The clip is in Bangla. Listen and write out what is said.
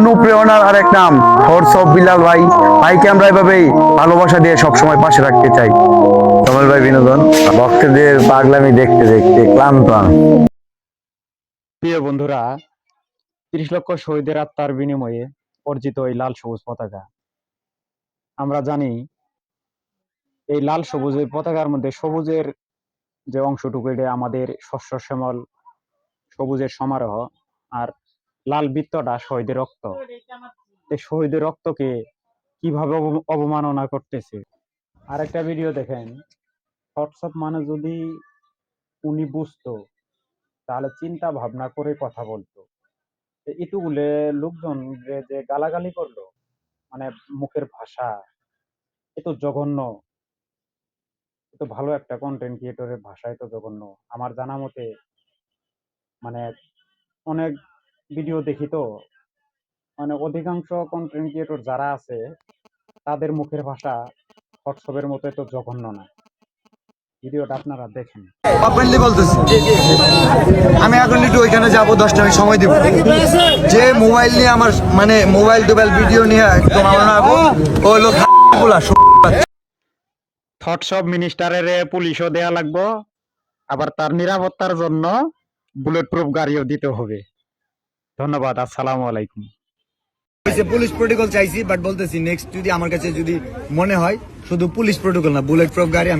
অনুপ্রেরণার আরেক নাম হোয়াটসঅ্যাপ বিলাল ভাই। ভাইকে আমরা এভাবেই ভালোবাসা দিয়ে সবসময় পাশে রাখতে চাই। কমল ভাই বিনোদন ভক্তদের পাগলামি দেখতে দেখতে ক্লান্ত আমি। প্রিয় বন্ধুরা, ৩০ লক্ষ শহীদের আত্মার বিনিময়ে অর্জিত এই লাল সবুজ পতাকা, আমরা জানি এই লাল সবুজ এই পতাকার মধ্যে সবুজের যে অংশটুকু, এটা আমাদের শস্য শ্যামল সবুজের সমারোহ। আর লাল বৃত্তটা শহীদের রক্ত। এই শহীদের রক্তকে কিভাবে অবমাননা করতেছে। আর একটা ভিডিও দেখেন, হোয়াটসঅ্যাপ মানে যদি উনি বুঝতো তাহলে চিন্তা ভাবনা করে কথা বলতো। এটুকুলে লোকজন যে গালাগালি করলো, মানে মুখের ভাষা এত জঘন্য, এত ভালো একটা কন্টেন্ট ক্রিয়েটরের ভাষা এত জঘন্য। আমার জানা মতে, মানে অনেক ভিডিও দেখি তো, মানে অধিকাংশ কন্টেন্ট ক্রিয়েটর যারা আছে তাদের মুখের ভাষা হোয়াটসঅ্যাপের মতো এত জঘন্য না। ভিডিওটা আপনারা দেখেন। ওপেনলি বলতেছি, আমি এখন একটু ওইখানে যাবো, 10টা মিনিট সময় দিব। যে মোবাইল নিয়ে আমার মানে মোবাইল টোবাইল ভিডিও নিয়ে একদম আমার ও লোক হোয়াটসঅ্যাপ মিনিস্টারের পুলিশও দেয়া লাগবো, আবার তার নিরাপত্তার জন্য বুলেট প্রুফ গাড়িও দিতে হবে। ধন্যবাদ। আসসালামু আলাইকুম। পুলিশ প্রোটোকল চাইছি, বাট বলতেছি নেক্সট যদি আমার কাছে যদি মনে হয় শুধু পুলিশ প্রোটোকল না, বুলেট প্রুফ গাড়ি আমি